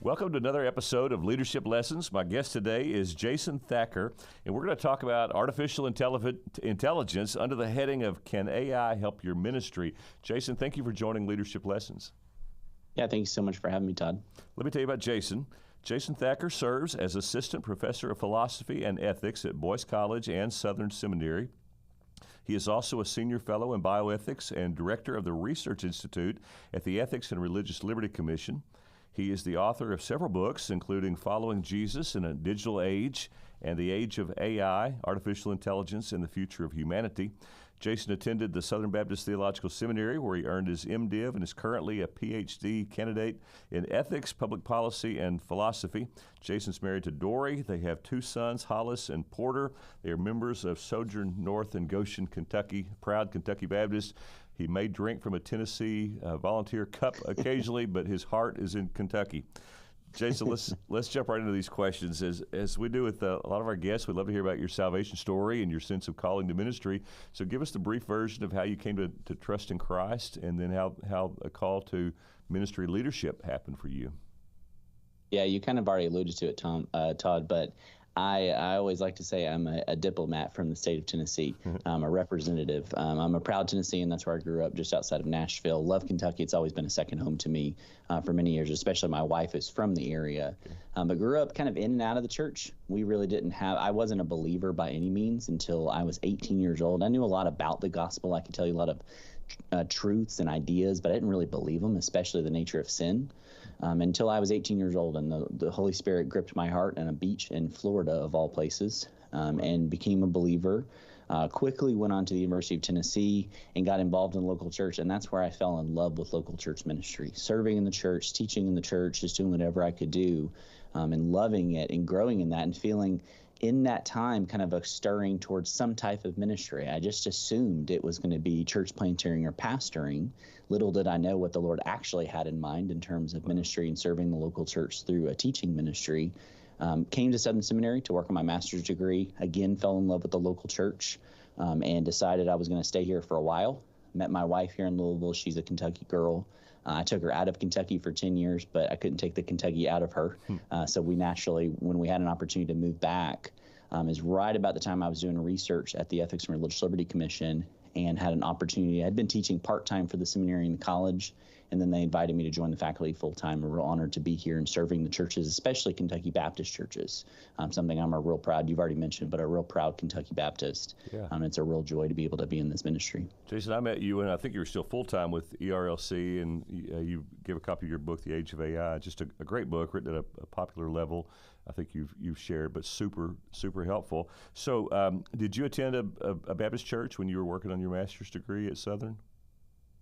Welcome to another episode of Leadership Lessons. My guest today is Jason Thacker, and we're going to talk about artificial intelligence under the heading of Can AI Help Your Ministry? Jason, thank you for joining Leadership Lessons. Yeah, thank you so much for having me, Todd. Let me tell you about Jason. Jason Thacker serves as Assistant Professor of Philosophy and Ethics at Boyce College and Southern Seminary. He is also a Senior Fellow in Bioethics and Director of the Research Institute at the Ethics and Religious Liberty Commission. He is the author of several books, including Following Jesus in a Digital Age and The Age of AI, Artificial Intelligence and the Future of Humanity. Jason attended the Southern Baptist Theological Seminary, where he earned his MDiv and is currently a PhD candidate in ethics, public policy, and philosophy. Jason's married to Dory. They have two sons, Hollis and Porter. They are members of Sojourn North in Goshen, Kentucky, proud Kentucky Baptist. He may drink from a Tennessee volunteer cup occasionally, but his heart is in Kentucky. Jason, let's jump right into these questions. As we do with a lot of our guests, we'd love to hear about your salvation story and your sense of calling to ministry. So give us the brief version of how you came to trust in Christ, and then how a call to ministry leadership happened for you. Yeah, you kind of already alluded to it, Todd, but I always like to say I'm a diplomat from the state of Tennessee. I'm a representative. I'm a proud Tennessean. That's where I grew up, just outside of Nashville. Love Kentucky. It's always been a second home to me for many years, especially my wife is from the area. But grew up kind of in and out of the church. We really I wasn't a believer by any means until I was 18 years old. I knew a lot about the gospel. I could tell you a lot of truths and ideas, but I didn't really believe them, especially the nature of sin, until I was 18 years old, and the Holy Spirit gripped my heart on a beach in Florida, of all places, and became a believer. Quickly went on to the University of Tennessee and got involved in the local church, and that's where I fell in love with local church ministry, serving in the church, teaching in the church, just doing whatever I could do, and loving it and growing in that and feeling in that time kind of a stirring towards some type of ministry. I just assumed it was going to be church planting or pastoring. Little did I know what the Lord actually had in mind in terms of ministry and serving the local church through a teaching ministry. Came to Southern Seminary to work on my master's degree. Again, fell in love with the local church and decided I was going to stay here for a while. Met my wife here in Louisville. She's a Kentucky girl. I took her out of Kentucky for 10 years, but I couldn't take the Kentucky out of her. So we naturally, when we had an opportunity to move back, is right about the time I was doing research at the Ethics and Religious Liberty Commission and had an opportunity. I'd been teaching part-time for the seminary and the college, and then they invited me to join the faculty full-time. I'm real honored to be here and serving the churches, especially Kentucky Baptist churches, something I'm a real proud, you've already mentioned, but a real proud Kentucky Baptist. Yeah. It's a real joy to be able to be in this ministry. Jason, I met you, and I think you were still full-time with ERLC, and you gave a copy of your book, The Age of AI, just a great book written at a popular level. I think you've shared, but super, super helpful. So did you attend a Baptist church when you were working on your master's degree at Southern?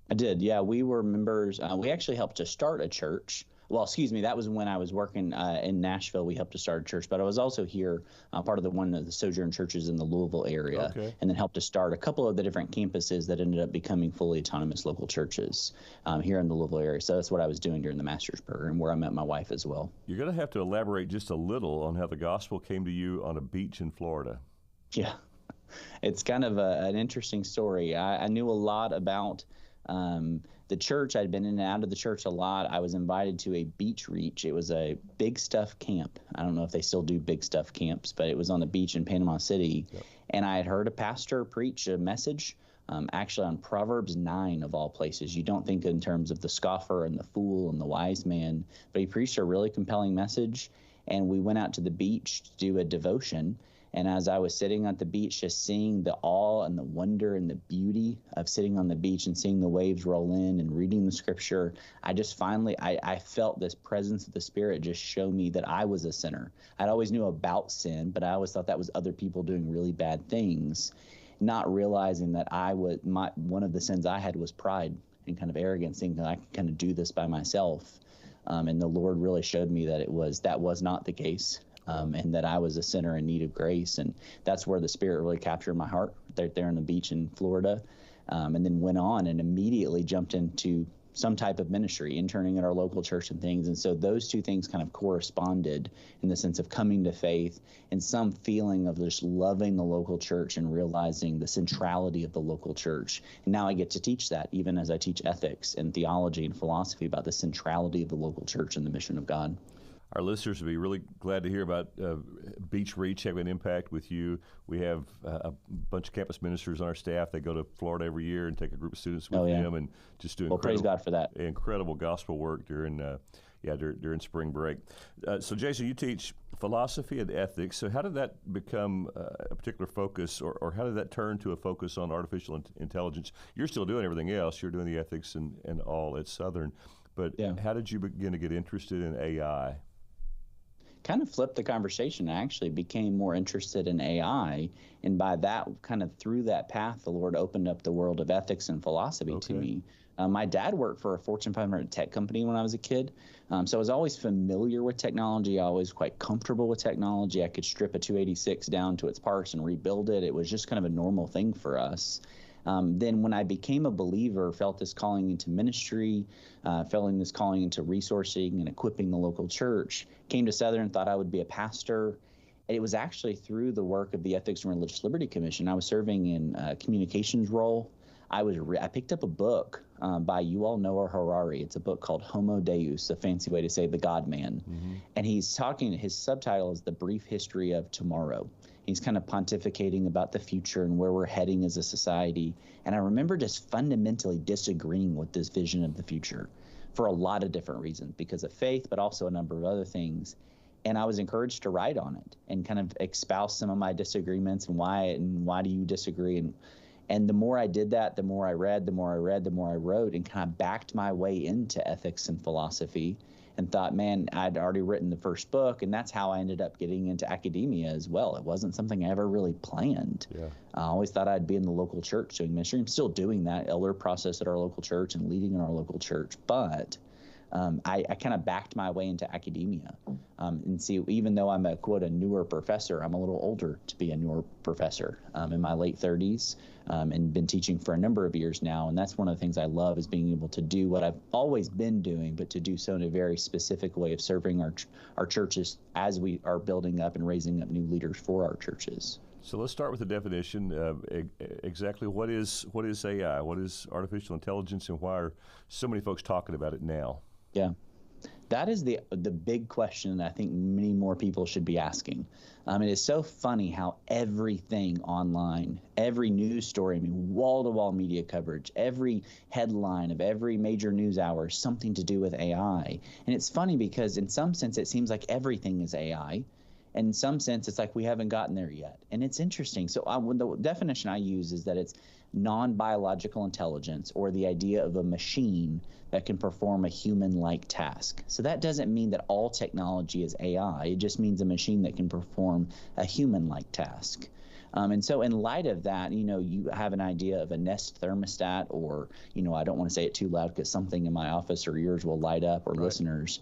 I did, yeah. We were members. We actually helped to start a church. Well, excuse me, that was when I was working in Nashville. We helped to start a church, but I was also here, part of one of the Sojourn churches in the Louisville area, and then helped to start a couple of the different campuses that ended up becoming fully autonomous local churches here in the Louisville area. So that's what I was doing during the master's program, where I met my wife as well. You're going to have to elaborate just a little on how the gospel came to you on a beach in Florida. Yeah, it's kind of an interesting story. I knew a lot about the church. I'd been in and out of the church a lot. I was invited to a beach reach. It was a big stuff camp. I don't know if they still do big stuff camps, but it was on the beach in Panama City. Yep. And I had heard a pastor preach a message, actually on Proverbs 9 of all places. You don't think in terms of the scoffer and the fool and the wise man, but he preached a really compelling message. And we went out to the beach to do a devotion. And as I was sitting at the beach, just seeing the awe and the wonder and the beauty of sitting on the beach and seeing the waves roll in and reading the scripture, I just finally, I felt this presence of the Spirit just show me that I was a sinner. I'd always knew about sin, but I always thought that was other people doing really bad things, not realizing that one of the sins I had was pride and kind of arrogance, thinking that I could kind of do this by myself. And the Lord really showed me that that was not the case. And that I was a sinner in need of grace. And that's where the Spirit really captured my heart, right there on the beach in Florida, and then went on and immediately jumped into some type of ministry, interning at our local church and things. And so those two things kind of corresponded in the sense of coming to faith and some feeling of just loving the local church and realizing the centrality of the local church. And now I get to teach that, even as I teach ethics and theology and philosophy about the centrality of the local church and the mission of God. our listeners will be really glad to hear about Beach Reach having an impact with you. We have a bunch of campus ministers on our staff. They go to Florida every year and take a group of students with them and just do praise God for that. Incredible gospel work during spring break. So Jason, you teach philosophy and ethics. So how did that become a particular focus, or how did that turn to a focus on artificial intelligence? You're still doing everything else. You're doing the ethics and all at Southern. But how did you begin to get interested in AI? Kind of flipped the conversation. I actually became more interested in AI. And by that, kind of through that path, the Lord opened up the world of ethics and philosophy to me. My dad worked for a Fortune 500 tech company when I was a kid. So I was always familiar with technology. I was quite comfortable with technology. I could strip a 286 down to its parts and rebuild it. It was just kind of a normal thing for us. Then when I became a believer, felt this calling into ministry, feeling this calling into resourcing and equipping the local church, came to Southern, thought I would be a pastor. It was actually through the work of the Ethics and Religious Liberty Commission. I was serving in a communications role. I picked up a book by Yuval Noah Harari. It's a book called Homo Deus, a fancy way to say the God Man. And he's talking, his subtitle is The Brief History of Tomorrow. He's kind of pontificating about the future and where we're heading as a society. And I remember just fundamentally disagreeing with this vision of the future for a lot of different reasons, because of faith, but also a number of other things. And I was encouraged to write on it and kind of espouse some of my disagreements and why do you disagree. And the more I did that, the more I read, the more I wrote, and kind of backed my way into ethics and philosophy, and thought, man, I'd already written the first book, and that's how I ended up getting into academia as well. It wasn't something I ever really planned. I always thought I'd be in the local church doing ministry. I'm still doing that elder process at our local church and leading in our local church, but I kind of backed my way into academia. And see, even though I'm a, quote, a newer professor, I'm a little older to be a newer professor, in my late 30s, and been teaching for a number of years now. And that's one of the things I love, is being able to do what I've always been doing, but to do so in a very specific way of serving our churches as we are building up and raising up new leaders for our churches. So let's start with the definition. Exactly what is AI? What is artificial intelligence, and why are so many folks talking about it now? Yeah, that is the big question that I think many more people should be asking. It is so funny how everything online, every news story, wall-to-wall media coverage, every headline of every major news hour is something to do with AI. And it's funny because in some sense it seems like everything is AI. And in some sense, it's like we haven't gotten there yet. And it's interesting. So the definition I use is that it's non-biological intelligence, or the idea of a machine that can perform a human-like task. So that doesn't mean that all technology is AI. It just means a machine that can perform a human-like task. And so in light of that, you have an idea of a Nest thermostat, or, I don't want to say it too loud because something in my office or yours will light up, or listeners.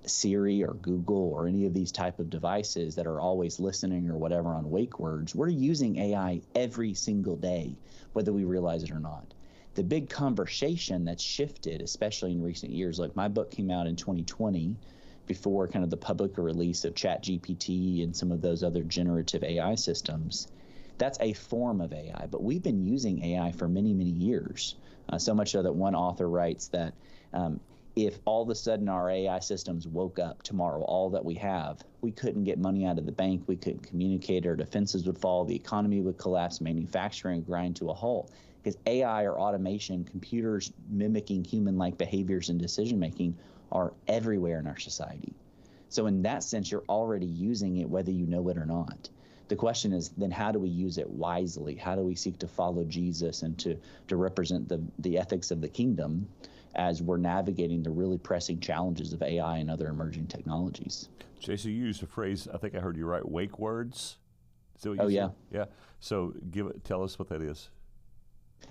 Siri or Google or any of these type of devices that are always listening or whatever on wake words, we're using AI every single day, whether we realize it or not. The big conversation that's shifted, especially in recent years, like my book came out in 2020, before kind of the public release of ChatGPT and some of those other generative AI systems. That's a form of AI, but we've been using AI for many, many years. So much so that one author writes that if all of a sudden our AI systems woke up tomorrow, all that we have, we couldn't get money out of the bank, we couldn't communicate, our defenses would fall, the economy would collapse, manufacturing would grind to a halt. Because AI or automation, computers mimicking human-like behaviors and decision-making are everywhere in our society. So in that sense, you're already using it whether you know it or not. The question is then, how do we use it wisely? How do we seek to follow Jesus and to represent the ethics of the kingdom as we're navigating the really pressing challenges of AI and other emerging technologies? Jason, you used a phrase, I think I heard you right, wake words. Is that what you said? Yeah. So tell us what that is.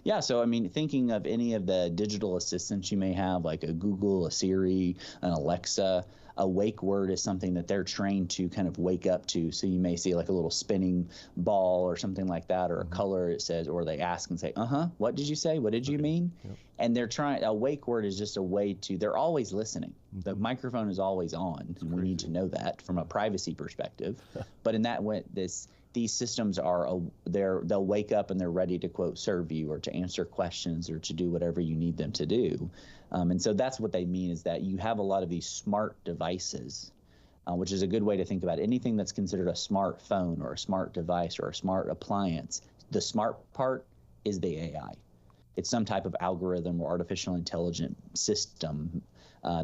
Yeah, so thinking of any of the digital assistants you may have, like a Google, a Siri, an Alexa, a wake word is something that they're trained to kind of wake up to. So you may see like a little spinning ball or something like that, or a color it says, or they ask and say, what did you say? What did you mean? Yep. And they're a wake word is just a way they're always listening. The microphone is always on, and we need to know that from a privacy perspective. But in that way, these systems they'll wake up and they're ready to, quote, serve you or to answer questions or to do whatever you need them to do. And so that's what they mean, is that you have a lot of these smart devices which is a good way to think about it. Anything that's considered a smartphone or a smart device or a smart appliance. The smart part is the AI. It's some type of algorithm or artificial intelligence system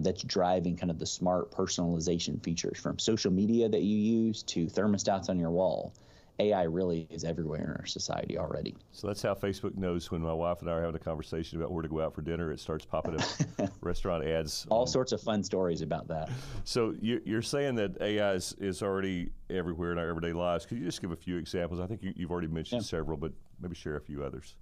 that's driving kind of the smart personalization features, from social media that you use to thermostats on your wall. AI really is everywhere in our society already. So that's how Facebook knows when my wife and I are having a conversation about where to go out for dinner. It starts popping up restaurant ads. All sorts of fun stories about that. So you're saying that AI is already everywhere in our everyday lives. Could you just give a few examples? I think you've already mentioned several, but maybe share a few others.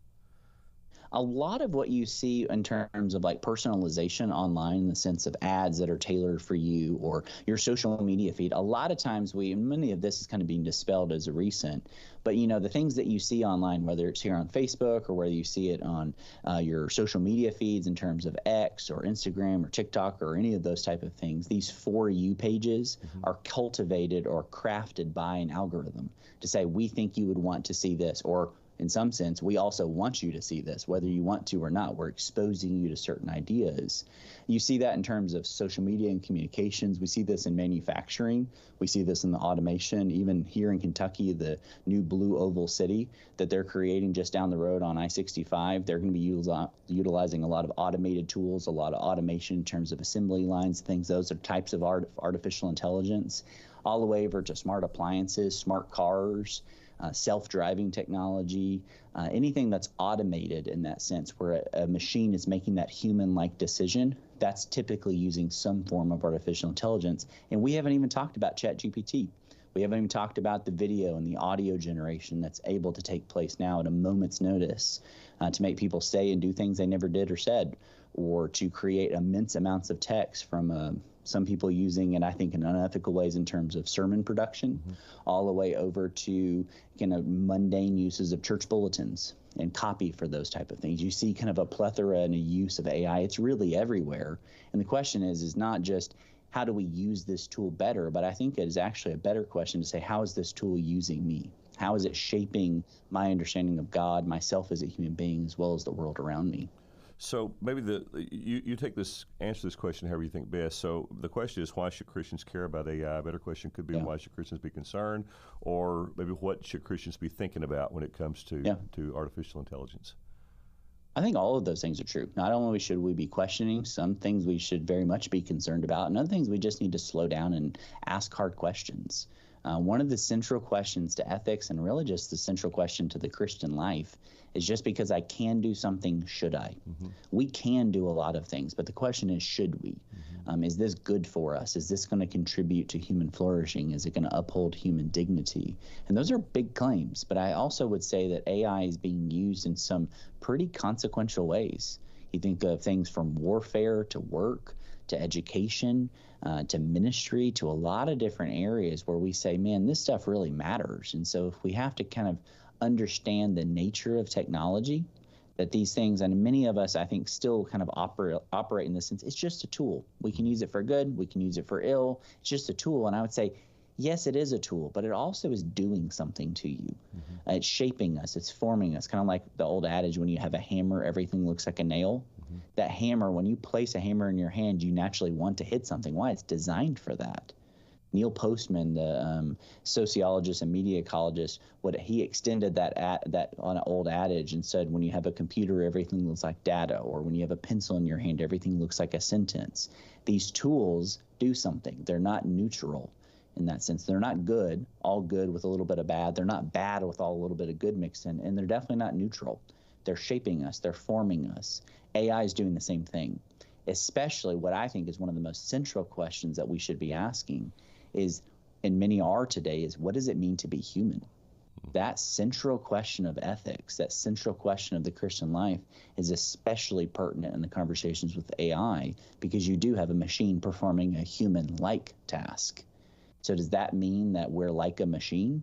A lot of what you see in terms of like personalization online, in the sense of ads that are tailored for you or your social media feed, a lot of times many of this is kind of being dispelled as a recent, but the things that you see online, whether it's here on Facebook or whether you see it on your social media feeds in terms of X or Instagram or TikTok or any of those type of things, these For You pages are cultivated or crafted by an algorithm to say, we think you would want to see this, or in some sense, we also want you to see this, whether you want to or not. We're exposing you to certain ideas. You see that in terms of social media and communications. We see this in manufacturing. We see this in the automation. Even here in Kentucky, the new Blue Oval City that they're creating just down the road on I-65, they're going to be utilizing a lot of automated tools, a lot of automation in terms of assembly lines, things. Those are types of artificial intelligence, all the way over to smart appliances, smart cars, self-driving technology, anything that's automated in that sense, where a machine is making that human-like decision. That's typically using some form of artificial intelligence. And we haven't even talked about ChatGPT. We haven't even talked about the video and the audio generation that's able to take place now at a moment's notice to make people say and do things they never did or said, or to create immense amounts of text from some people using it, I think, in unethical ways in terms of sermon production, all the way over to kind of mundane uses of church bulletins and copy for those type of things. You see kind of a plethora and a use of AI. It's really everywhere. And the question is not just how do we use this tool better, but I think it is actually a better question to say, how is this tool using me? How is it shaping my understanding of God, myself as a human being, as well as the world around me? So maybe you take this, answer this question however you think best. So the question is, why should Christians care about AI? A better question could be, why should Christians be concerned? Or maybe, what should Christians be thinking about when it comes to artificial intelligence? I think all of those things are true. Not only should we be questioning, some things we should very much be concerned about, and other things we just need to slow down and ask hard questions. One of the central questions to ethics, and really just the central question to the Christian life, is just because I can do something, should I? We can do a lot of things, but the question is, should we? Is this good for us? Is this going to contribute to human flourishing? Is it going to uphold human dignity? And those are big claims, but I also would say that AI is being used in some pretty consequential ways. You think of things from warfare to work to education, to ministry, to a lot of different areas where we say, man, this stuff really matters. And so if we have to kind of understand the nature of technology, that these things, and many of us, I think, still kind of operate in the sense, it's just a tool. We can use it for good, we can use it for ill. It's just a tool. And I would say, yes, it is a tool, but it also is doing something to you. It's shaping us, it's forming us, kind of like the old adage, when you have a hammer, everything looks like a nail. That hammer, when you place a hammer in your hand, you naturally want to hit something. Why? It's designed for that. Neil Postman, the sociologist and media ecologist, he extended that on an old adage and said, when you have a computer, everything looks like data, or when you have a pencil in your hand, everything looks like a sentence. These tools do something. They're not neutral in that sense. They're not good, all good with a little bit of bad. They're not bad with all a little bit of good mixed in, and they're definitely not neutral. They're shaping us. They're forming us. AI is doing the same thing. Especially what I think is one of the most central questions that we should be asking is, and many are today, is what does it mean to be human? That central question of ethics, that central question of the Christian life, is especially pertinent in the conversations with AI, because you do have a machine performing a human-like task. So does that mean that we're like a machine?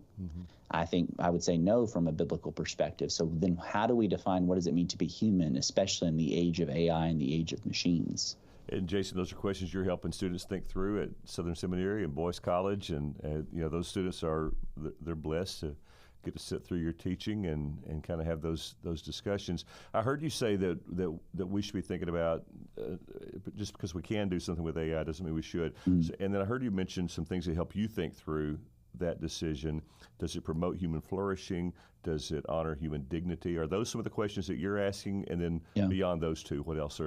I think I would say no from a biblical perspective. So then how do we define what does it mean to be human, especially in the age of AI and the age of machines? And Jason, those are questions you're helping students think through at Southern Seminary and Boyce College, and those students they're blessed to get to sit through your teaching and kind of have those discussions. I heard you say that we should be thinking about just because we can do something with AI doesn't mean we should. So, and then I heard you mention some things that help you think through that decision. Does it promote human flourishing? Does it honor human dignity? Are those some of the questions that you're asking? And then beyond those two, what else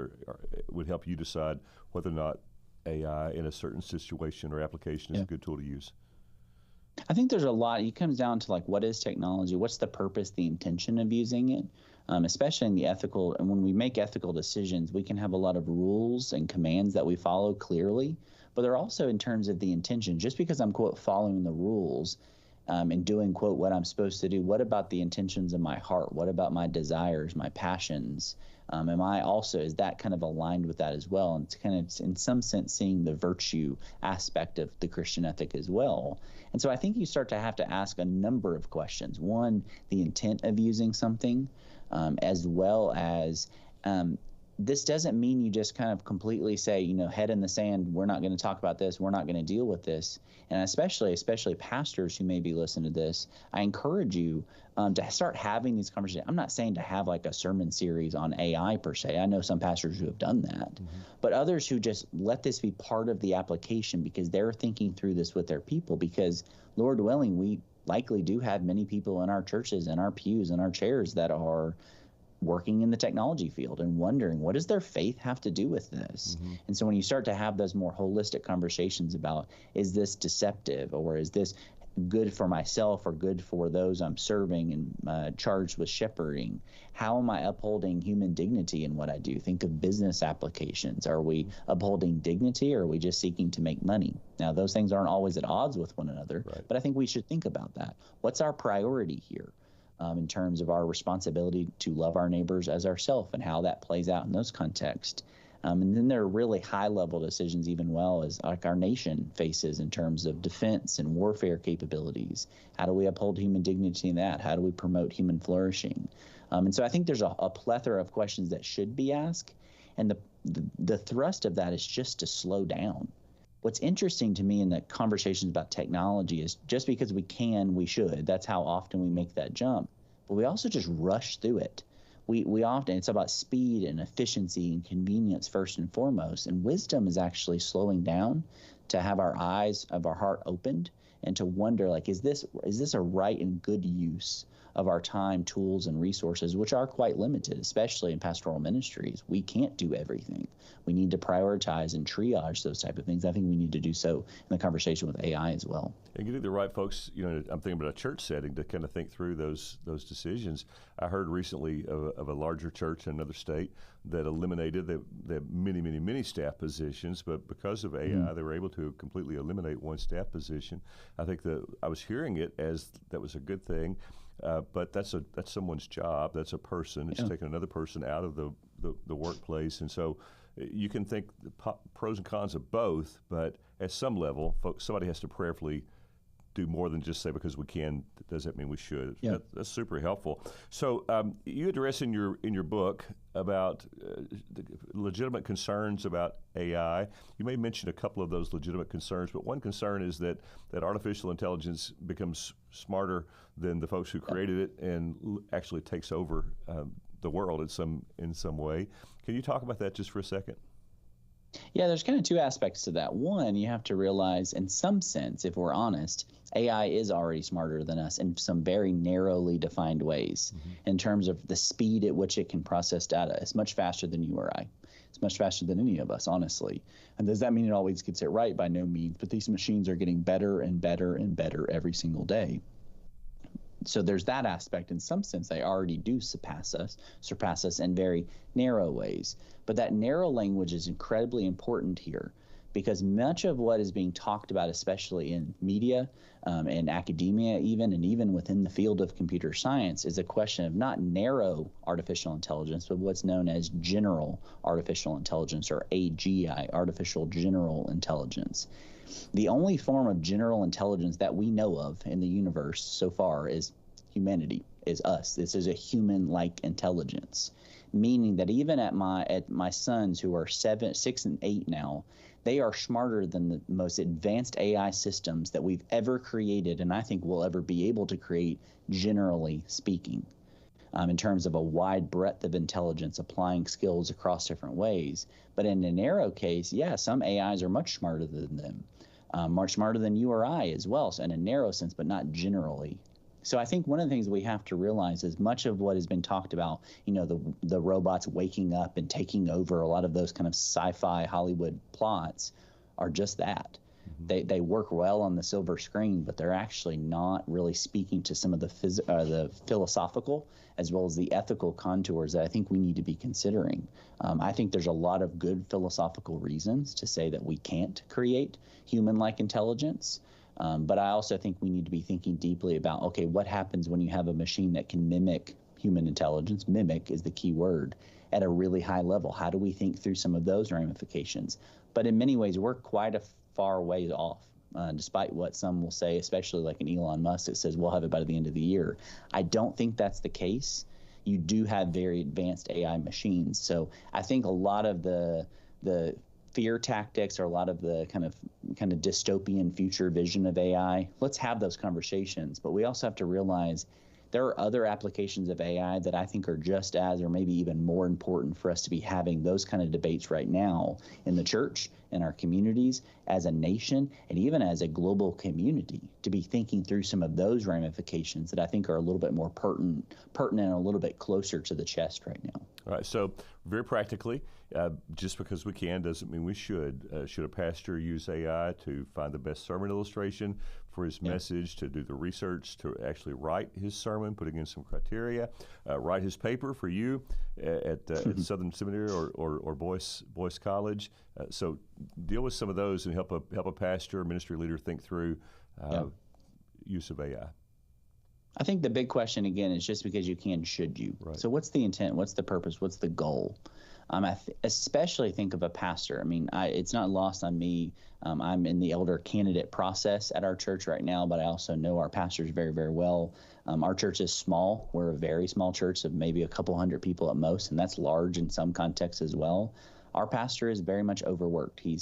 would help you decide whether or not AI in a certain situation or application is a good tool to use? I think there's a lot. It comes down to like, what is technology? What's the purpose, the intention of using it? Especially in the ethical, and when we make ethical decisions, we can have a lot of rules and commands that we follow clearly, but they're also in terms of the intention. Just because I'm, quote, following the rules and doing, quote, what I'm supposed to do, what about the intentions of my heart? What about my desires, my passions? Is that kind of aligned with that as well? And it's kind of, in some sense, seeing the virtue aspect of the Christian ethic as well. And so I think you start to have to ask a number of questions. One, the intent of using something, as well as this doesn't mean you just kind of completely say, head in the sand, we're not going to talk about this, we're not going to deal with this. And especially pastors who may be listening to this, I encourage you to start having these conversations. I'm not saying to have like a sermon series on AI per se. I know some pastors who have done that, but others who just let this be part of the application because they're thinking through this with their people, because Lord willing, we likely do have many people in our churches, in our pews, in our chairs that are working in the technology field and wondering, what does their faith have to do with this? And so when you start to have those more holistic conversations about, is this deceptive, or is this good for myself or good for those I'm serving and charged with shepherding? How am I upholding human dignity in what I do? Think of business applications. Are we upholding dignity, or are we just seeking to make money? Now, those things aren't always at odds with one another, but I think we should think about that. What's our priority here? In terms of our responsibility to love our neighbors as ourselves, and how that plays out in those contexts. And then there are really high-level decisions, even well, as like our nation faces in terms of defense and warfare capabilities. How do we uphold human dignity in that? How do we promote human flourishing? And so I think there's a plethora of questions that should be asked, and the thrust of that is just to slow down. What's interesting to me in the conversations about technology is just because we can, we should. That's how often we make that jump. But we also just rush through it. We often, it's about speed and efficiency and convenience first and foremost. And wisdom is actually slowing down to have our eyes of our heart opened and to wonder, like, is this a right and good use of our time, tools, and resources, which are quite limited, especially in pastoral ministries. We can't do everything. We need to prioritize and triage those type of things. I think we need to do so in the conversation with AI as well. And getting the right folks, I'm thinking about a church setting to kind of think through those decisions. I heard recently of a larger church in another state that eliminated the many staff positions, but because of AI, they were able to completely eliminate one staff position. I think that I was hearing it as that was a good thing. But that's someone's job. That's a person. It's taking another person out of the workplace. And so you can think the pros and cons of both, but at some level, somebody has to prayerfully do more than just say, because we can, does that mean we should? Yeah. That's super helpful. So you address in your book about the legitimate concerns about AI. You may mention a couple of those legitimate concerns, but one concern is that artificial intelligence becomes smarter than the folks who created it and actually takes over the world in some way. Can you talk about that just for a second? Yeah, there's kind of two aspects to that. One, you have to realize, in some sense, if we're honest, AI is already smarter than us in some very narrowly defined ways in terms of the speed at which it can process data. It's much faster than you or I. It's much faster than any of us, honestly. And does that mean it always gets it right? By no means. But these machines are getting better and better and better every single day. So there's that aspect. In some sense, they already do surpass us in very narrow ways. But that narrow language is incredibly important here, because much of what is being talked about, especially in media and academia even within the field of computer science, is a question of not narrow artificial intelligence, but what's known as general artificial intelligence, or AGI, artificial general intelligence. The only form of general intelligence that we know of in the universe so far is humanity, is us. This is a human-like intelligence, meaning that even at my sons who are 7, 6, and 8 now, they are smarter than the most advanced AI systems that we've ever created, and I think we'll ever be able to create, generally speaking, in terms of a wide breadth of intelligence, applying skills across different ways. But in a narrow case, yeah, some AIs are much smarter than them, much smarter than you or I as well, so in a narrow sense, but not generally. So I think one of the things we have to realize is much of what has been talked about, the robots waking up and taking over, a lot of those kind of sci-fi Hollywood plots are just that. They work well on the silver screen, but they're actually not really speaking to some of the philosophical as well as the ethical contours that I think we need to be considering. I think there's a lot of good philosophical reasons to say that we can't create human-like intelligence. But I also think we need to be thinking deeply about, okay, what happens when you have a machine that can mimic human intelligence? Mimic is the key word at a really high level. How do we think through some of those ramifications? But in many ways, we're quite a far ways off, despite what some will say, especially like an Elon Musk that says we'll have it by the end of the year. I don't think that's the case. You do have very advanced AI machines. So I think a lot of the fear tactics or a lot of the kind of dystopian future vision of AI, let's have those conversations. But we also have to realize there are other applications of AI that I think are just as or maybe even more important for us to be having those kind of debates right now in the church, in our communities, as a nation, and even as a global community, to be thinking through some of those ramifications that I think are a little bit more pertinent and a little bit closer to the chest right now. All right, so very practically, just because we can doesn't mean we should. Should a pastor use AI to find the best sermon illustration for his message, to do the research, to actually write his sermon, putting in some criteria, write his paper for you at Southern Seminary or Boyce College? So deal with some of those and help a pastor or ministry leader think through use of AI. I think the big question, again, is just because you can, should you? Right. So what's the intent? What's the purpose? What's the goal? I especially think of a pastor. I mean, it's not lost on me. I'm in the elder candidate process at our church right now, but I also know our pastors very, very well. Our church is small. We're a very small church of maybe a couple hundred people at most, and that's large in some contexts as well. Our pastor is very much overworked. He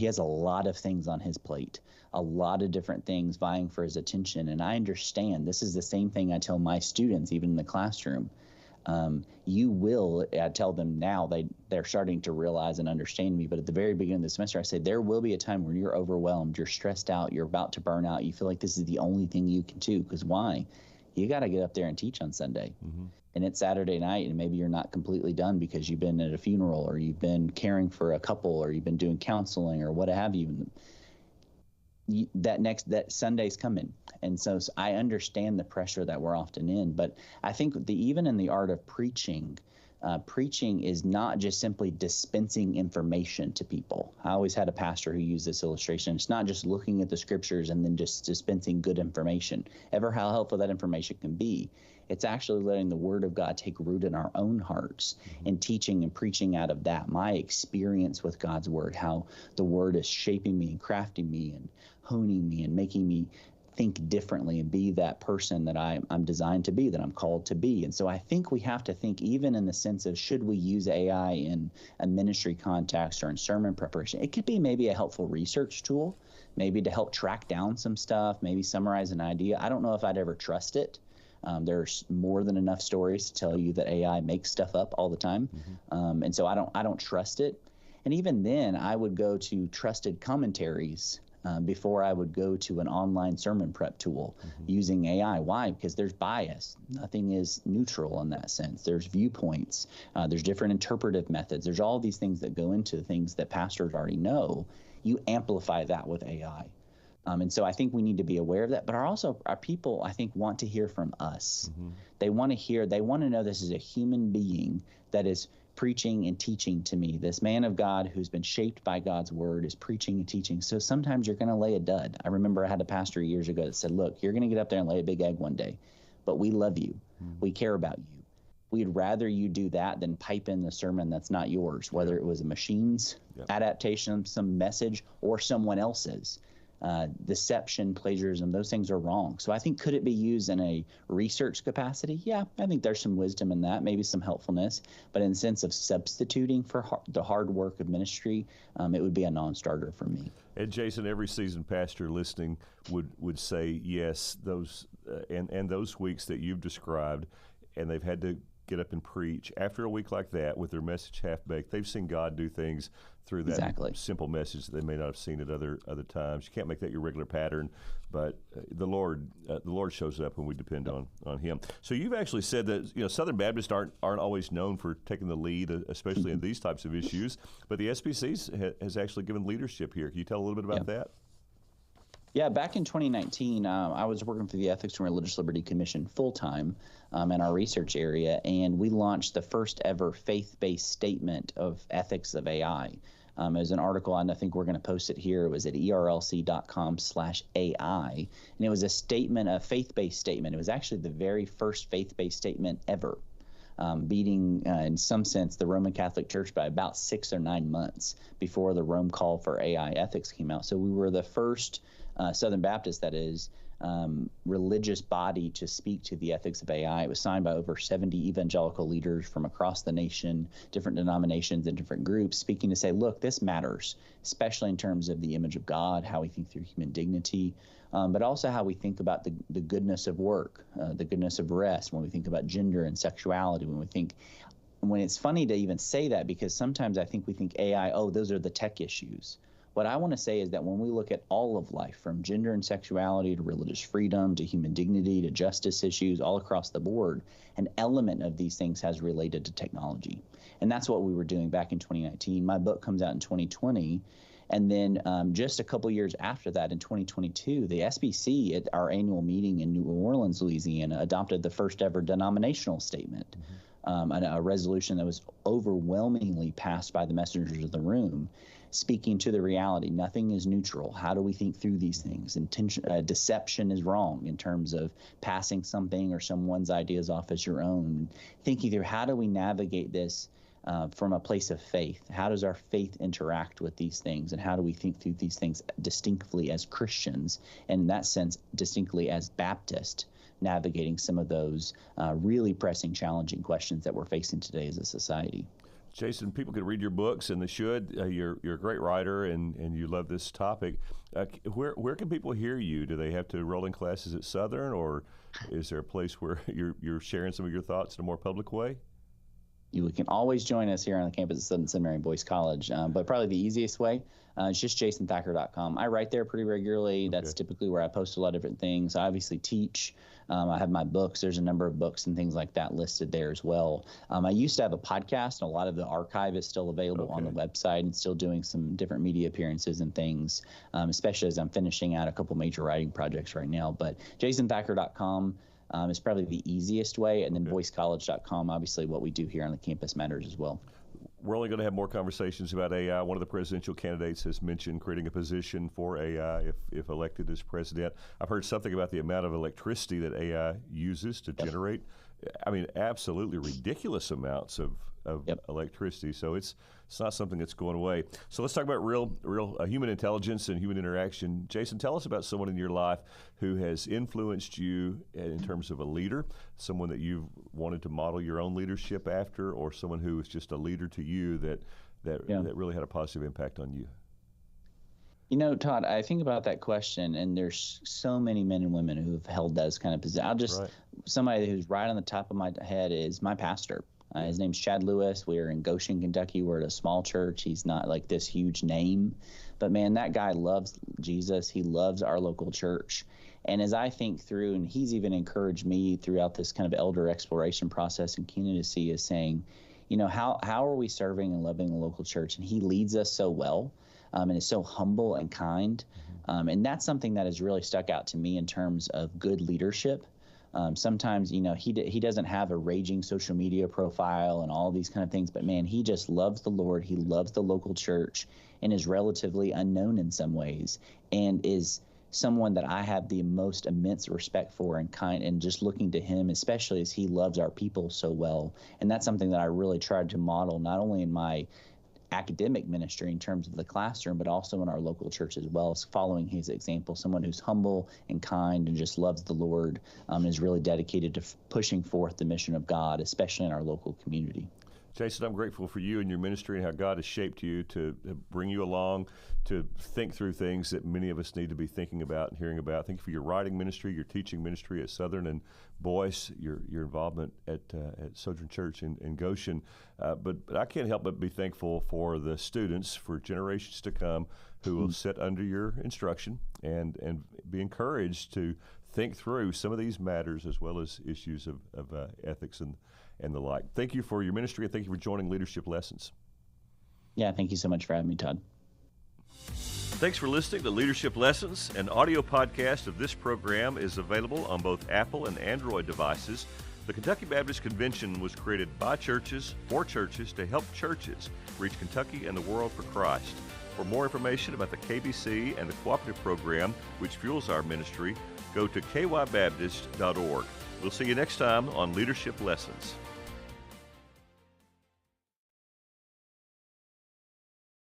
has a lot of things on his plate, a lot of different things vying for his attention. And I understand this is the same thing I tell my students, even in the classroom. I tell them now, they're starting to realize and understand me. But at the very beginning of the semester, I say there will be a time when you're overwhelmed, you're stressed out, you're about to burn out. You feel like this is the only thing you can do. Because why? You got to get up there and teach on Sunday. And it's Saturday night, and maybe you're not completely done because you've been at a funeral, or you've been caring for a couple, or you've been doing counseling, or what have you. That Sunday's coming. And so I understand the pressure that we're often in. But I think even in the art of preaching, preaching is not just simply dispensing information to people. I always had a pastor who used this illustration. It's not just looking at the scriptures and then just dispensing good information, ever how helpful that information can be. It's actually letting the Word of God take root in our own hearts and teaching and preaching out of that. My experience with God's Word, how the Word is shaping me and crafting me and honing me and making me think differently and be that person that I'm designed to be, that I'm called to be. And so I think we have to think even in the sense of, should we use AI in a ministry context or in sermon preparation? It could be maybe a helpful research tool, maybe to help track down some stuff, maybe summarize an idea. I don't know if I'd ever trust it. There's more than enough stories to tell you that AI makes stuff up all the time. And so I don't trust it. And even then, I would go to trusted commentaries before I would go to an online sermon prep tool using AI. Why? Because there's bias. Nothing is neutral in that sense. There's viewpoints. There's different interpretive methods. There's all these things that go into things that pastors already know. You amplify that with AI. And so I think we need to be aware of that. But our people, I think, want to hear from us. They want to know this is a human being that is preaching and teaching to me. This man of God who's been shaped by God's word is preaching and teaching. So sometimes you're going to lay a dud. I remember I had a pastor years ago that said, look, you're going to get up there and lay a big egg one day, but we love you. We care about you. We'd rather you do that than pipe in the sermon that's not yours, whether it was a machine's adaptation, some message, or someone else's. deception, plagiarism, those things are wrong. So I think, could it be used in a research capacity? Yeah, I think there's some wisdom in that, maybe some helpfulness. But in the sense of substituting for the hard work of ministry, it would be a non-starter for me. And Jason, every seasoned pastor listening would say yes, those and those weeks that you've described, and they've had to get up and preach. After a week like that, with their message half-baked, they've seen God do things through that simple message that they may not have seen at other times. You can't make that your regular pattern, but the Lord shows up when we depend on Him. So you've actually said that Southern Baptists aren't always known for taking the lead, especially in these types of issues, but the SBC has actually given leadership here. Can you tell a little bit about that? Yeah, back in 2019, I was working for the Ethics and Religious Liberty Commission full-time in our research area, and we launched the first ever faith-based statement of ethics of AI. It was an article, and I think we're going to post it here. It was at erlc.com/AI, and it was a statement, a faith-based statement. It was actually the very first faith-based statement ever, beating, in some sense, the Roman Catholic Church by about 6 or 9 months before the Rome Call for AI Ethics came out. So we were the first Southern Baptist, that is, religious body to speak to the ethics of AI. It was signed by over 70 evangelical leaders from across the nation, different denominations and different groups, speaking to say, look, this matters, especially in terms of the image of God, how we think through human dignity, but also how we think about the goodness of work, the goodness of rest, when we think about gender and sexuality, when it's funny to even say that, because sometimes I think we think AI, those are the tech issues. What I want to say is that when we look at all of life, from gender and sexuality to religious freedom to human dignity to justice issues all across the board, an element of these things has related to technology. And that's what we were doing back in 2019. My book comes out in 2020. And then just a couple years after that, in 2022, the SBC at our annual meeting in New Orleans, Louisiana, adopted the first ever denominational statement, a resolution that was overwhelmingly passed by the messengers of the room, speaking to the reality. Nothing is neutral. How do we think through these things? Deception is wrong in terms of passing something or someone's ideas off as your own. Thinking through, how do we navigate this from a place of faith? How does our faith interact with these things? And how do we think through these things distinctly as Christians, and in that sense, distinctly as Baptist, navigating some of those really pressing, challenging questions that we're facing today as a society? Jason, people can read your books, and they should. You're a great writer, and you love this topic. Where can people hear you? Do they have to roll in classes at Southern, or is there a place where you're sharing some of your thoughts in a more public way? You can always join us here on the campus of Southern Seminary and Boyce College, but probably the easiest way is just jasonthacker.com. I write there pretty regularly. Okay. That's typically where I post a lot of different things. I obviously teach. I have my books. There's a number of books and things like that listed there as well. I used to have a podcast, and a lot of the archive is still available on the website, and still doing some different media appearances and things, especially as I'm finishing out a couple major writing projects right now. But jasonthacker.com is probably the easiest way, and then boycecollege.com, obviously what we do here on the campus matters as well. We're only going to have more conversations about AI. One of the presidential candidates has mentioned creating a position for AI if elected as president. I've heard something about the amount of electricity that AI uses to generate, absolutely ridiculous amounts of electricity. So it's not something that's going away. So let's talk about real human intelligence and human interaction. Jason, tell us about someone in your life who has influenced you in terms of a leader, someone that you've wanted to model your own leadership after, or someone who is just a leader to you that really had a positive impact on you. You know, Todd, I think about that question, and there's so many men and women who have held those kind of positions. Somebody who's right on the top of my head is my pastor. His name's Chad Lewis. We are in Goshen, Kentucky. We're at a small church. He's not like this huge name, but man, that guy loves Jesus. He loves our local church. And as I think through, and he's even encouraged me throughout this kind of elder exploration process and candidacy, is saying, how are we serving and loving the local church? And he leads us so well, and is so humble and kind. And that's something that has really stuck out to me in terms of good leadership. Sometimes, he doesn't have a raging social media profile and all these kind of things, but man, he just loves the Lord. He loves the local church and is relatively unknown in some ways, and is someone that I have the most immense respect for and just looking to him, especially as he loves our people so well. And that's something that I really tried to model, not only in my academic ministry in terms of the classroom, but also in our local church as well, following his example, someone who's humble and kind and just loves the Lord, and is really dedicated to pushing forth the mission of God, especially in our local community. Jason, I'm grateful for you and your ministry and how God has shaped you to bring you along to think through things that many of us need to be thinking about and hearing about. Thank you for your writing ministry, your teaching ministry at Southern, and Boyce, your involvement at Sojourn Church in Goshen. But I can't help but be thankful for the students for generations to come who will sit under your instruction and be encouraged to think through some of these matters as well as issues of ethics and the like. Thank you for your ministry, and thank you for joining Leadership Lessons. Yeah, thank you so much for having me, Todd. Thanks for listening to Leadership Lessons. An audio podcast of this program is available on both Apple and Android devices. The Kentucky Baptist Convention was created by churches, for churches, to help churches reach Kentucky and the world for Christ. For more information about the KBC and the cooperative program, which fuels our ministry, go to kybaptist.org. We'll see you next time on Leadership Lessons.